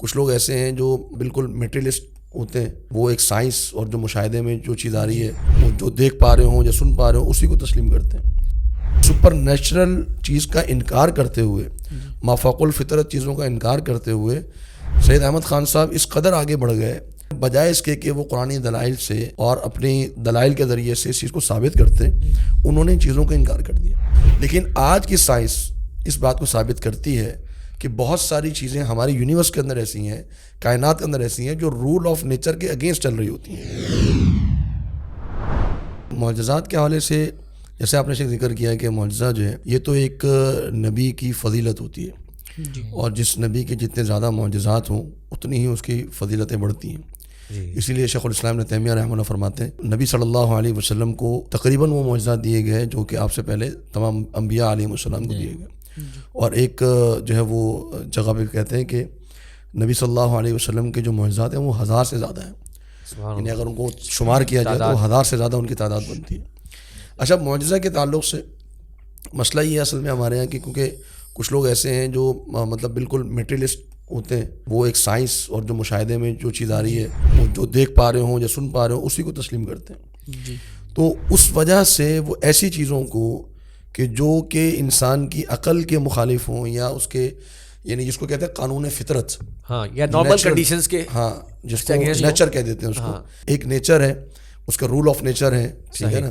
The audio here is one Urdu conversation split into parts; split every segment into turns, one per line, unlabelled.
کچھ لوگ ایسے ہیں جو بالکل میٹریلسٹ ہوتے ہیں، وہ ایک سائنس اور جو مشاہدے میں جو چیز آ رہی ہے وہ جو دیکھ پا رہے ہوں یا سن پا رہے ہوں اسی کو تسلیم کرتے ہیں۔ سپر نیچرل چیز کا انکار کرتے ہوئے، مافوق الفطرت چیزوں کا انکار کرتے ہوئے سید احمد خان صاحب اس قدر آگے بڑھ گئے، بجائے اس کے کہ وہ قرآنی دلائل سے اور اپنی دلائل کے ذریعے سے اس چیز کو ثابت کرتے، انہوں نے ان چیزوں کا انکار کر دیا۔ لیکن آج کی سائنس اس بات کو ثابت کرتی ہے کہ بہت ساری چیزیں ہمارے یونیورس کے اندر ایسی ہیں، کائنات کے اندر ایسی ہیں جو رول آف نیچر کے اگینسٹ چل رہی ہوتی ہیں۔ معجزات کے حوالے سے جیسے آپ نے ذکر کیا کہ معجزہ جو ہے یہ تو ایک نبی کی فضیلت ہوتی ہے، اور جس نبی کے جتنے زیادہ معجزات ہوں اتنی ہی اس کی فضیلتیں بڑھتی ہیں۔ اسی لیے شیخ الاسلام ابن تیمیہ رحمہ اللہ فرماتے ہیں نبی صلی اللہ علیہ وسلم کو تقریباً وہ معجزات دیے گئے جو کہ آپ سے پہلے تمام انبیاء علیہ السلام کو دیے گئے، اور ایک جو ہے وہ جگہ پہ کہتے ہیں کہ نبی صلی اللہ علیہ وسلم کے جو معجزات ہیں وہ 1000 سے زیادہ ہیں، یعنی اگر ان کو شمار کیا جائے تو 1000 سے زیادہ ان کی تعداد بنتی ہے۔ اچھا، معجزہ کے تعلق سے مسئلہ یہ ہے اصل میں ہمارے یہاں کہ کیونکہ کچھ لوگ ایسے ہیں جو مطلب بالکل میٹریلسٹ ہوتے ہیں، وہ ایک سائنس اور جو مشاہدے میں جو چیز آ رہی ہے وہ جو دیکھ پا رہے ہوں یا سن پا رہے ہوں اسی کو تسلیم کرتے ہیں۔ تو اس وجہ سے وہ ایسی چیزوں کو کہ جو کہ انسان کی عقل کے مخالف ہوں یا اس کے یعنی جس کو کہتے ہیں قانون فطرت،
ہاں، یا نارمل کنڈیشنز کے،
ہاں جس کو نیچر کہہ دیتے ہیں، اس کو ایک نیچر ہے، اس کا رول آف نیچر ہے، ٹھیک ہے نا،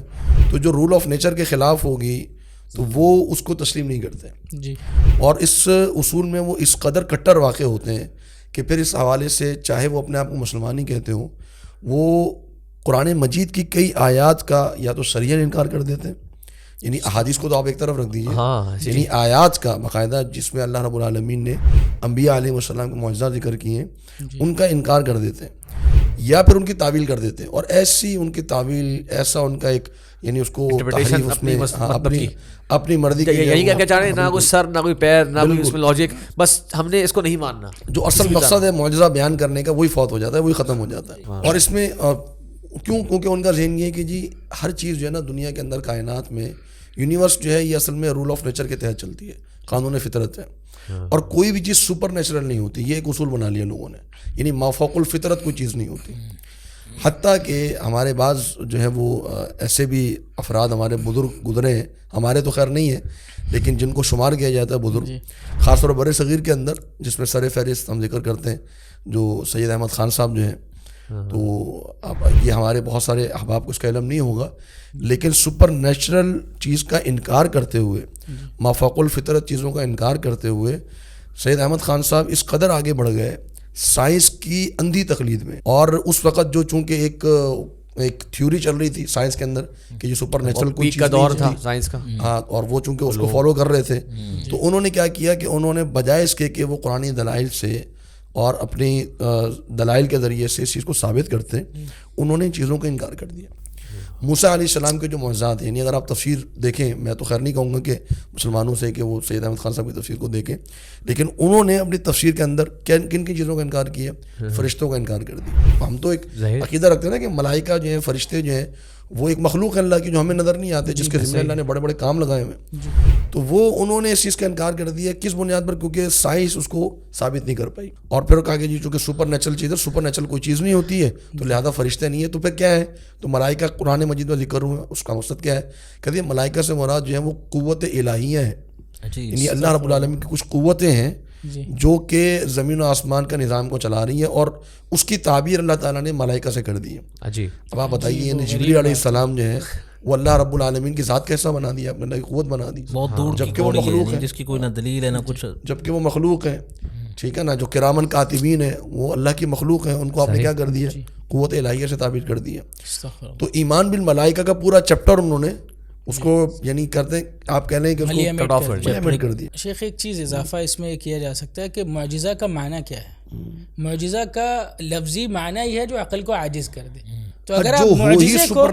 تو جو رول آف نیچر کے خلاف ہوگی تو وہ اس کو تسلیم نہیں کرتے جی، اور اس اصول میں وہ اس قدر کٹر واقع ہوتے ہیں کہ پھر اس حوالے سے چاہے وہ اپنے آپ کو مسلمان ہی کہتے ہوں، وہ قرآن مجید کی کئی آیات کا یا تو صریحاً انکار کر دیتے ہیں، یعنی احادیث کو تو آپ ایک طرف رکھ دیجیے، یعنی آیات کا باقاعدہ جس میں اللہ رب العالمین نے انبیاء علیہ السلام کے معجزات ذکر کیے ہیں ان کا انکار کر دیتے ہیں یا پھر ان کی تعویل کر دیتے ہیں، اور ایسی ان کی تعویل، ایسا ان کا ایک یعنی اس کو تحریف اس میں اپنی مرضی کی،
یہی کیا چاہ رہے ہیں، نہ کوئی سر نہ کوئی پیر نہ کوئی اس میں لاجک، بس ہم نے اس کو نہیں ماننا،
جو اصل مقصد ہے معجزہ بیان کرنے کا وہی فوت ہو جاتا ہے، وہی ختم ہو جاتا ہے۔ اور اس میں کیونکہ ان کا ذہن یہ ہے کہ جی ہر چیز جو ہے نا دنیا کے اندر کائنات میں یونیورس جو ہے یہ اصل میں رول آف نیچر کے تحت چلتی ہے، قانون فطرت ہے، اور کوئی بھی چیز سپر نیچرل نہیں ہوتی، یہ ایک اصول بنا لیا لوگوں نے، یعنی مافوق الفطرت کوئی چیز نہیں ہوتی۔ حتیٰ کہ ہمارے بعض جو ہے وہ ایسے بھی افراد ہمارے بزرگ گزرے ہیں، ہمارے تو خیر نہیں ہے لیکن جن کو شمار کیا جاتا ہے بزرگ، خاص طور پر بر صغیر کے اندر جس میں سر فہرست ہم ذکر کرتے ہیں جو سید احمد خان صاحب جو ہیں، تو اب یہ ہمارے بہت سارے احباب کو اس کا علم نہیں ہوگا، لیکن سپر نیچرل چیز کا انکار کرتے ہوئے، مافوق الفطرت چیزوں کا انکار کرتے ہوئے سید احمد خان صاحب اس قدر آگے بڑھ گئے سائنس کی اندھی تقلید میں، اور اس وقت جو چونکہ ایک تھیوری چل رہی تھی سائنس کے اندر کہ یہ سپر نیچرل کوئی چیز
کا دور تھا سائنس کا،
ہاں، اور وہ چونکہ اس کو فالو کر رہے تھے تو انہوں نے کیا کیا کہ انہوں نے بجائے اس کے کہ وہ قرآنی دلائل سے اور اپنی دلائل کے ذریعے سے اس چیز کو ثابت کرتے انہوں نے ان چیزوں کا انکار کر دیا۔ موسیٰ علیہ السلام کے جو معجزات ہیں، یعنی اگر آپ تفسیر دیکھیں، میں تو خیر نہیں کہوں گا کہ مسلمانوں سے کہ وہ سید احمد خان صاحب کی تفسیر کو دیکھیں، لیکن انہوں نے اپنی تفسیر کے اندر کن کن چیزوں کا انکار کیا؟ فرشتوں کا انکار کر دیا۔ ہم تو ایک عقیدہ رکھتے ہیں نا کہ ملائکہ جو ہیں، فرشتے جو ہیں، وہ ایک مخلوق ہے اللہ کی جو ہمیں نظر نہیں آتے، جس کے ذمہ اللہ نے بڑے بڑے کام لگائے ہوئے، تو وہ انہوں نے اس چیز کا انکار کر دیا۔ کس بنیاد پر؟ کیونکہ سائنس اس کو ثابت نہیں کر پائی، اور پھر کہا کہ جی چونکہ سپر نیچرل چیز ہے، سپر نیچرل کوئی چیز نہیں ہوتی ہے تو لہذا فرشتے نہیں ہے، تو پھر کیا ہے؟ تو ملائکہ قرآن مجید میں ذکر ہوا، اس کا مقصد کیا ہے؟ کہتے ہیں ملائکہ سے مراد جو ہے وہ قوت الہیہ ہے، یعنی اللہ رب العالمین کی کچھ قوتیں ہیں جو کہ زمین و آسمان کا نظام کو چلا رہی ہیں، اور اس کی تعبیر اللہ تعالیٰ نے ملائکہ سے کر دی ہے۔ اب آپ بتائیے، یعنی جبریل علیہ السلام جو ہے وہ اللہ رب العالمین کی ذات کیسا بنا دیا، اپنے اللہ کی قوت بنا دی،
بہت دور
جبکہ وہ مخلوق ہے،
جس کی کوئی نہ دلیل ہے نہ کچھ،
جبکہ وہ مخلوق ہے، ٹھیک ہے نا، جو کرامن کاتبین ہیں وہ اللہ کی مخلوق ہیں، ان کو آپ نے کیا کر دیا؟ قوت الہیہ سے تعبیر کر دیا۔ تو ایمان بالملائکہ کا پورا چیپٹر انہوں نے اس کو یعنی کرتے ہیں، آپ کہہ لیں کہ اس کو ملیمٹ کر دیا۔
شیخ ایک چیز اضافہ اس میں کیا جا سکتا ہے کہ معجزہ کا معنی کیا ہے؟ معجزہ کا لفظی معنی یہ ہے جو عقل کو عاجز کر دے، تو اگر آپ معجزے کو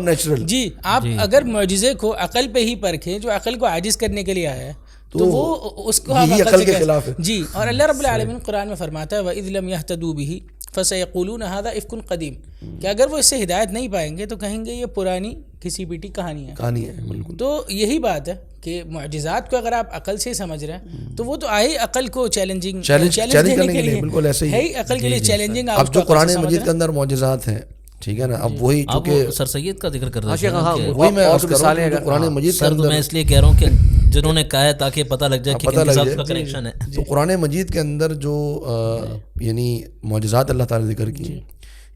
آپ اگر معجزے کو عقل پہ ہی پرکھیں جو عقل کو عاجز کرنے کے لیے آیا ہے تو وہ اس کو
عقل کے خلاف ہے
جی، اور اللہ رب العالمین قرآن میں فرماتا ہے وَإِذْ لَمْ يَهْتَدُوا بِهِ فَسَيَقُولُونَ هَذَا إِفْكٌ قَدِيمٌ کہ اگر وہ اس سے ہدایت نہیں پائیں گے تو کہیں گے یہ پرانی کسی پیٹی کہانی ہے.
بالکل.
تو یہی بات ہے کہ معجزات کو اگر آپ عقل سے سمجھ رہے ہیں تو وہ تو آئی عقل کو چیلنج دینے کے لیے
بالکل ایسے ہی
ہے ہی عقل کے لیے چیلنجنگ.
اب جو قرآن مجید کے اندر معجزات ہیں ٹھیک ہے نا, اب وہی چونکہ
سر سید کا ذکر کر رہے ہیں
وہی میں قرآن مجید
سر, تو میں اس لیے کہہ رہا ہوں کہ جنہوں نے کہا ہے تاکہ پتہ لگ جائے کہ انقسام کا کنیکشن ہے.
تو قرآن مجید کے اندر جو یعنی معجزات اللہ تعالیٰ نے ذکر کی,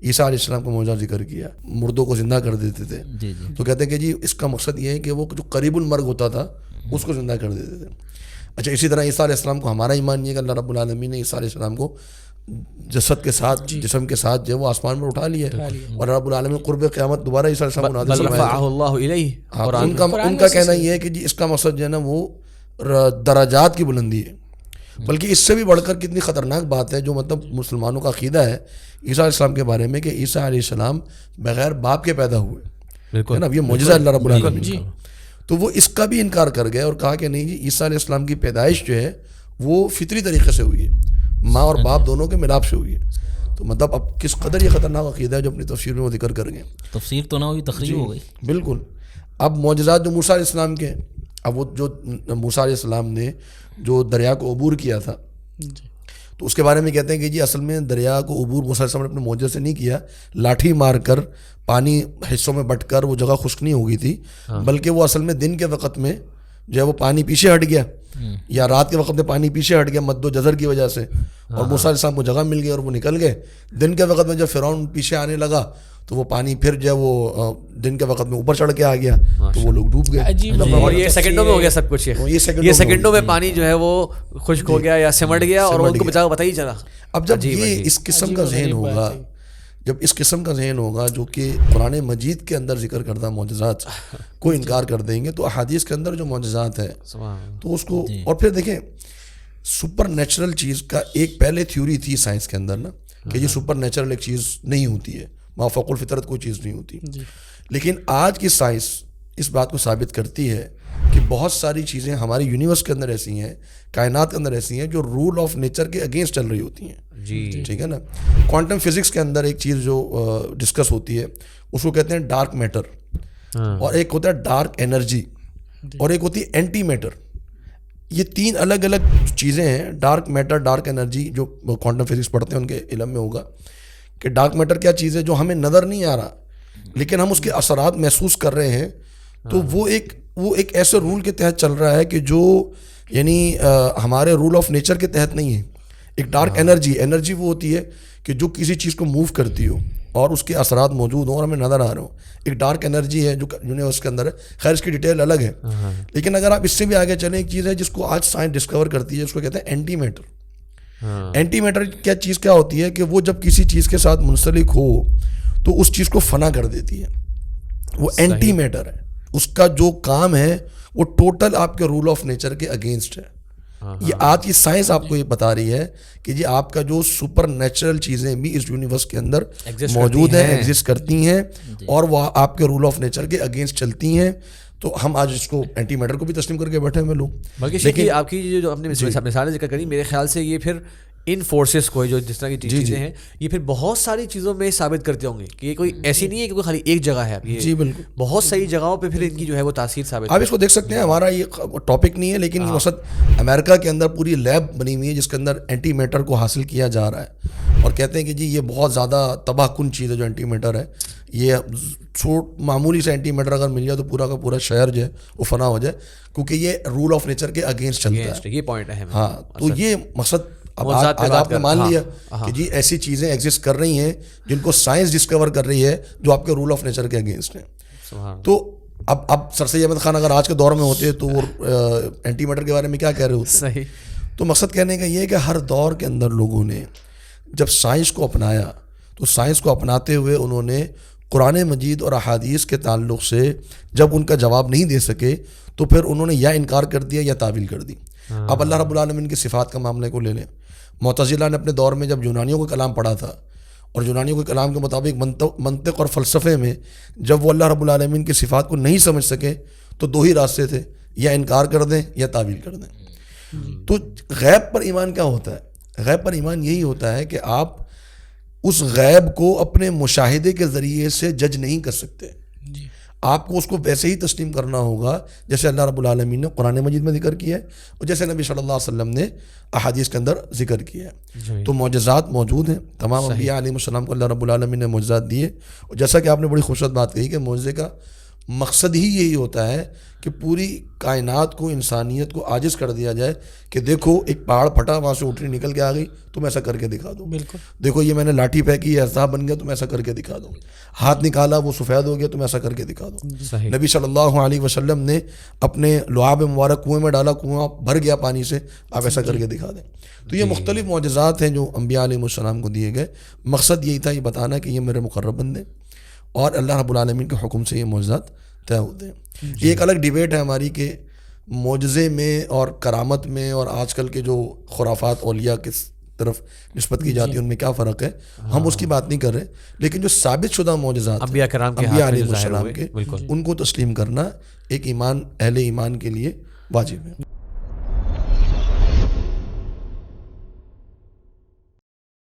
عیسیٰ علیہ السلام کا معجزہ ذکر کیا, مردوں کو زندہ کر دیتے تھے, تو کہتے ہیں کہ جی اس کا مقصد یہ ہے کہ وہ جو قریب المرگ ہوتا تھا اس کو زندہ کر دیتے تھے. اچھا اسی طرح عیسیٰ علیہ السلام کو ہمارا ایمان یہ ہے کہ اللہ رب العالمین نے عیسیٰ علیہ السلام کو جسد کے ساتھ جسم کے ساتھ جو ہے وہ آسمان میں اٹھا لیا ہے, اور رب العالمین قرب قیامت دوبارہ عیسیٰ علیہ السلام کو نازل فرمایا. ان کا کہنا یہ ہے کہ جی اس کا مقصد جو ہے نا وہ درجات کی بلندی ہے, بلکہ اس سے بھی بڑھ کر کتنی خطرناک بات ہے جو مطلب مسلمانوں کا عقیدہ ہے عیسیٰ علیہ السلام کے بارے میں کہ عیسیٰ علیہ السلام بغیر باپ کے پیدا ہوئے, ہے نا, اب یہ معجزہ اللہ رب العالمین کا. تو وہ اس کا بھی انکار کر گئے اور کہا کہ نہیں جی عیسیٰ علیہ السلام کی پیدائش جو ہے وہ فطری طریقے سے ہوئی ہے, ماں اور باپ دونوں کے ملاپ سے ہوئی ہے. تو مطلب اب کس قدر یہ خطرناک عقیدہ ہے جو اپنی تفسیر میں وہ ذکر کر گئے.
تفسیر تو نہ ہوئی, تخریب ہو گئی.
بالکل. اب معجزات جو موسیٰ علیہ السلام کے, اب وہ جو موسیٰ علیہ السلام نے جو دریا کو عبور کیا تھا تو اس کے بارے میں کہتے ہیں کہ جی اصل میں دریا کو عبور موسیٰ علیہ السلام نے اپنے معجزے سے نہیں کیا, لاٹھی مار کر پانی حصوں میں بٹ کر وہ جگہ خشک نہیں ہو گئی تھی, بلکہ وہ اصل میں دن کے وقت میں جو ہے وہ پانی پیچھے ہٹ گیا یا رات کے وقت میں پانی پیچھے ہٹ گیا مد و جزر کی وجہ سے, اور موسیٰ علیہ السلام کو جگہ مل گئی اور وہ نکل گئے. دن کے وقت میں جب فرعون پیچھے آنے لگا تو وہ پانی پھر جو ہے وہ دن کے وقت میں اوپر چڑھ کے آ گیا تو وہ لوگ ڈوب گئے.
اور یہ سیکنڈوں میں ہو گیا سب کچھ, یہ سیکنڈوں میں پانی جو ہے وہ خشک ہو گیا یا سمٹ گیا اور ان کو بچاؤ بتائی چلا.
اب جب یہ اس قسم کا ذہن ہوگا, جب اس قسم کا ذہن ہوگا جو کہ قرآن مجید کے اندر ذکر کردہ معجزات کو انکار کر دیں گے, تو احادیث کے اندر جو معجزات ہے تو اس کو, اور پھر دیکھیں سپر نیچرل چیز کا ایک پہلے تھیوری تھی سائنس کے اندر نا کہ یہ سپر نیچرل ایک چیز نہیں ہوتی ہے, مافوق الفطرت کوئی چیز نہیں ہوتی. لیکن آج کی سائنس اس بات کو ثابت کرتی ہے کہ بہت ساری چیزیں ہماری یونیورس کے اندر ایسی ہیں, کائنات کے اندر ایسی ہیں جو رول آف نیچر کے اگینسٹ چل رہی ہوتی ہیں. ٹھیک ہے نا. کوانٹم فزکس کے اندر ایک چیز جو ڈسکس ہوتی ہے اس کو کہتے ہیں ڈارک میٹر, اور ایک ہوتا ہے ڈارک انرجی, اور ایک ہوتی ہے اینٹی میٹر. یہ تین الگ الگ چیزیں ہیں. ڈارک میٹر, ڈارک انرجی, جو کوانٹم فزکس پڑھتے ہیں ان کے علم میں ہوگا کہ ڈارک میٹر کیا چیز ہے جو ہمیں نظر نہیں آ رہا لیکن ہم اس کے اثرات محسوس کر رہے ہیں. تو وہ ایک ایسے رول کے تحت چل رہا ہے کہ جو یعنی ہمارے رول آف نیچر کے تحت نہیں ہے. ایک ڈارک انرجی وہ ہوتی ہے کہ جو کسی چیز کو موو کرتی ہو اور اس کے اثرات موجود ہوں اور ہمیں نظر آ رہے ہوں. ایک ڈارک انرجی ہے جو یونیورس کے اندر ہے, خیر اس کی ڈیٹیل الگ ہے. لیکن اگر آپ اس سے بھی آگے چلیں, ایک چیز ہے جس کو آج سائنس ڈسکور کرتی ہے, اس کو کہتے ہیں اینٹی میٹر. اینٹی میٹر کیا چیز کیا ہوتی ہے کہ وہ جب کسی چیز کے ساتھ منسلک ہو تو اس چیز کو فنا کر دیتی ہے. وہ اینٹی میٹر ہے. اس کا جو کام ہے وہ ٹوٹل آپ کے رول آف نیچر کے اگینسٹ ہے. یہ آج کی سائنس آپ کو یہ بتا رہی ہے کہ جی آپ کا جو سپر نیچرل چیزیں بھی اس یونیورس کے اندر موجود ہیں, ایگزسٹ کرتی ہیں, اور وہ آپ کے رول آف نیچر کے اگینسٹ چلتی ہیں. تو ہم آج اس کو اینٹی میٹر کو بھی تسلیم کر کے بیٹھے ہوئے لوگ.
لیکن آپ کی جو اپنے مثالیں ذکر کری, میرے خیال سے یہ پھر ان فورسز کو جو جس طرح کی چیزیں ہیں یہ پھر بہت ساری چیزوں میں ثابت کرتے ہوں گے کہ یہ کوئی ایسی نہیں ہے کہ کوئی خالی ایک جگہ ہے.
جی بالکل,
بہت ساری جگہوں پہ پھر ان کی جو ہے وہ تاثیر ثابت.
آپ اس کو دیکھ سکتے ہیں, ہمارا یہ ٹاپک نہیں ہے لیکن یہ مقصد امریکہ کے اندر پوری لیب بنی ہوئی ہے جس کے اندر اینٹی میٹر کو حاصل کیا جا رہا ہے, اور کہتے ہیں کہ جی یہ بہت زیادہ تباہ کن چیز ہے جو اینٹی میٹر ہے. یہ معمولی سے اینٹی میٹر اگر مل جائے تو پورا کا پورا شہر جو ہے وہ فنا ہو جائے, کیونکہ یہ رول آف نیچر کے اگینسٹ چلتا ہے.
یہ پوائنٹ ہے.
ہاں, تو یہ مقصد اب آپ نے مان لیا کہ جی ایسی چیزیں ایگزسٹ کر رہی ہیں جن کو سائنس ڈسکور کر رہی ہے جو آپ کے رول آف نیچر کے اگینسٹ ہیں. تو اب سر سید احمد خان اگر آج کے دور میں ہوتے تو وہ اینٹی میٹر کے بارے میں کیا کہہ رہے ہوتے؟
صحیح.
تو مقصد کہنے کا یہ ہے کہ ہر دور کے اندر لوگوں نے جب سائنس کو اپنایا تو سائنس کو اپناتے ہوئے انہوں نے قرآن مجید اور احادیث کے تعلق سے جب ان کا جواب نہیں دے سکے تو پھر انہوں نے یا انکار کر دیا یا تعویل کر دی. اب اللہ رب العالمین کی صفات کا معاملے کو لے لیں. معتزلہ نے اپنے دور میں جب یونانیوں کا کلام پڑھا تھا, اور یونانیوں کے کلام کے مطابق منطق اور فلسفے میں جب وہ اللہ رب العالمین کی صفات کو نہیں سمجھ سکے تو دو ہی راستے تھے, یا انکار کر دیں یا تعویل کر دیں. تو غیب پر ایمان کیا ہوتا ہے؟ غیب پر ایمان یہی ہوتا ہے کہ آپ اس غیب کو اپنے مشاہدے کے ذریعے سے جج نہیں کر سکتے. آپ کو اس کو ویسے ہی تسلیم کرنا ہوگا جیسے اللہ رب العالمین نے قرآن مجید میں ذکر کیا ہے اور جیسے نبی صلی اللہ علیہ وسلم نے احادیث کے اندر ذکر کیا ہے. تو معجزات موجود ہیں, تمام انبیاء علیہ السلام کو اللہ رب العالمین نے معجزات دیے, اور جیسا کہ آپ نے بڑی خوبصورت بات کہی کہ معجزے کا مقصد ہی یہی ہوتا ہے کہ پوری کائنات کو, انسانیت کو عاجز کر دیا جائے کہ دیکھو ایک پہاڑ پھٹا, وہاں سے اونٹنی نکل کے آ گئی, تم ایسا کر کے دکھا دو.
بالکل.
دیکھو یہ میں نے لاٹھی پھینکی, یہ عذاب بن گیا, تم ایسا کر کے دکھا دو. ہاتھ نکالا, وہ سفید ہو گیا, تم ایسا کر کے دکھا دو. نبی صلی اللہ علیہ وسلم نے اپنے لعاب مبارک کنویں میں ڈالا, کنواں بھر گیا پانی سے, آپ ایسا کر کے دکھا دیں. تو یہ مختلف معجزات ہیں جو انبیاء علیہ السلام کو دیے گئے. مقصد یہی تھا یہ بتانا کہ یہ میرے مقرب بندے اور اللہ رب العالمین کے حکم سے یہ معجزات طے ہوتے ہیں. یہ ایک الگ ڈیبیٹ ہے ہماری کہ معجزے میں اور کرامت میں اور آج کل کے جو خرافات اولیاء کس طرف نسبت کی جاتی ہے ان میں کیا فرق ہے, ہم اس کی بات نہیں کر رہے. لیکن جو ثابت شدہ معجزات
انبیاء کرام کے
انبیاء علیہ السلام کے, ان کو تسلیم کرنا ایک ایمان, اہل ایمان کے لیے واجب ہے.